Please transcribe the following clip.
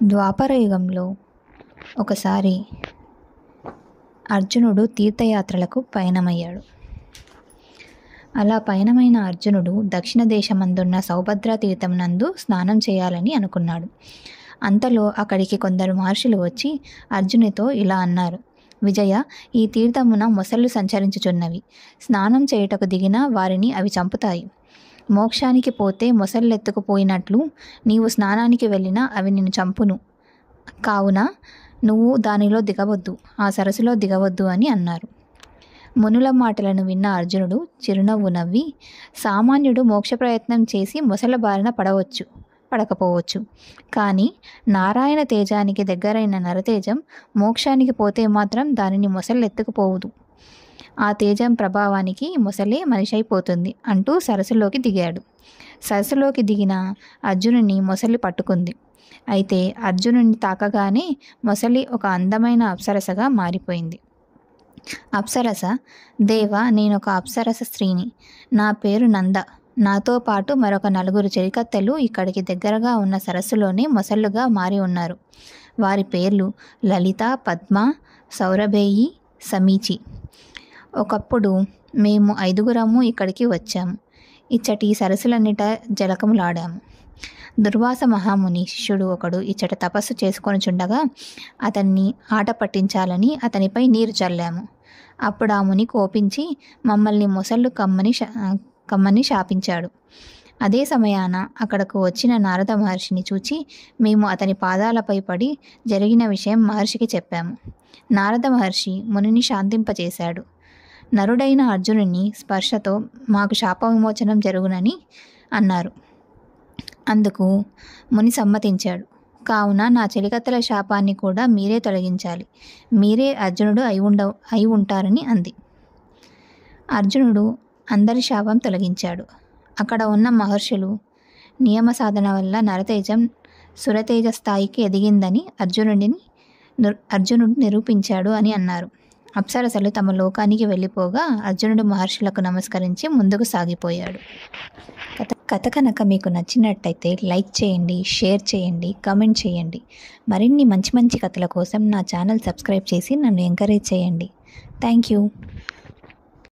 ద్వాపర యుగంలో ఒకసారి అర్జునుడు తీర్థయాత్రలకు పయనమయ్యాడు. అలా పయనమైన అర్జునుడు దక్షిణ దేశమందున్న సౌభద్రా తీర్థం నందు స్నానం చేయాలని అనుకున్నాడు. అంతలో అక్కడికి కొందరు మహర్షులు వచ్చి అర్జునితో ఇలా అన్నారు: విజయ, ఈ తీర్థమున మొసళ్ళు సంచరించుచున్నవి. స్నానం చేయుటకు దిగిన వారిని అవి చంపుతాయి. మోక్షానికి పోతే మొసళ్ళెత్తుకుపోయినట్లు నీవు స్నానానికి వెళ్ళినా అవి నిన్ను చంపును. కావున నువ్వు దానిలో దిగవద్దు, ఆ సరస్సులో దిగవద్దు అని అన్నారు. మునుల మాటలను విన్న అర్జునుడు చిరునవ్వు నవ్వి, సామాన్యుడు మోక్ష ప్రయత్నం చేసి మొసళ్ళ బారిన పడకపోవచ్చు, కానీ నారాయణ తేజానికి దగ్గరైన నరతేజం మోక్షానికి పోతే మాత్రం దానిని మొసళ్ళు ఎత్తుకుపోవుదు. ఆ తేజం ప్రభావానికి మొసలే మనిషి అయిపోతుంది అంటూ సరస్సులోకి దిగాడు. సరస్సులోకి దిగిన అర్జునుని మొసలి పట్టుకుంది. అయితే అర్జునుని తాకగానే మొసలి ఒక అందమైన అప్సరసగా మారిపోయింది. అప్సరస: దేవ, నేనొక అప్సరస స్త్రీని. నా పేరు నంద. నాతో పాటు మరొక 4 చెలికత్తెలు ఇక్కడికి దగ్గరగా ఉన్న సరస్సులోనే మొసళ్ళుగా మారి ఉన్నారు. వారి పేర్లు లలిత, పద్మ, సౌరభేయి, సమీచి. ఒకప్పుడు మేము 5గురము ఇక్కడికి వచ్చాము. ఇచ్చటి సరస్సులన్నిట జలకములాడాము. దుర్వాస మహాముని శిష్యుడు ఒకడు ఇచ్చట తపస్సు చేసుకొనుచుండగా అతన్ని ఆట పట్టించాలని అతనిపై నీరు చల్లాము. అప్పుడు ఆ ముని కోపించి మమ్మల్ని మొసళ్ళు కమ్మని శాపించాడు. అదే సమయాన అక్కడకు వచ్చిన నారద మహర్షిని చూచి మేము అతని పాదాలపై పడి జరిగిన విషయం మహర్షికి చెప్పాము. నారద మహర్షి మునిని శాంతింపచేశాడు. నరుడైన అర్జునుని స్పర్శతో మాకు శాప విమోచనం జరుగునని అన్నారు. అందుకు ముని సమ్మతించాడు. కావున నా చెలికత్తెల శాపాన్ని కూడా మీరే తొలగించాలి. మీరే అర్జునుడు అయి ఉంటారని అంది. అర్జునుడు అందరి శాపం తొలగించాడు. అక్కడ ఉన్న మహర్షులు నియమ సాధన వల్ల నరతేజం సురతేజ స్థాయికి ఎదిగిందని అర్జునుడు నిరూపించాడు అని అన్నారు. అప్సరసలు తమ లోకానికి వెళ్ళిపోగా అర్జునుడు మహర్షులకు నమస్కరించి ముందుకు సాగిపోయాడు. కథ కనుక మీకు నచ్చినట్టయితే లైక్ చేయండి, షేర్ చేయండి, కామెంట్ చేయండి. మరిన్ని మంచి మంచి కథల కోసం నా ఛానల్ సబ్స్క్రైబ్ చేసి నన్ను ఎంకరేజ్ చేయండి. Thank you.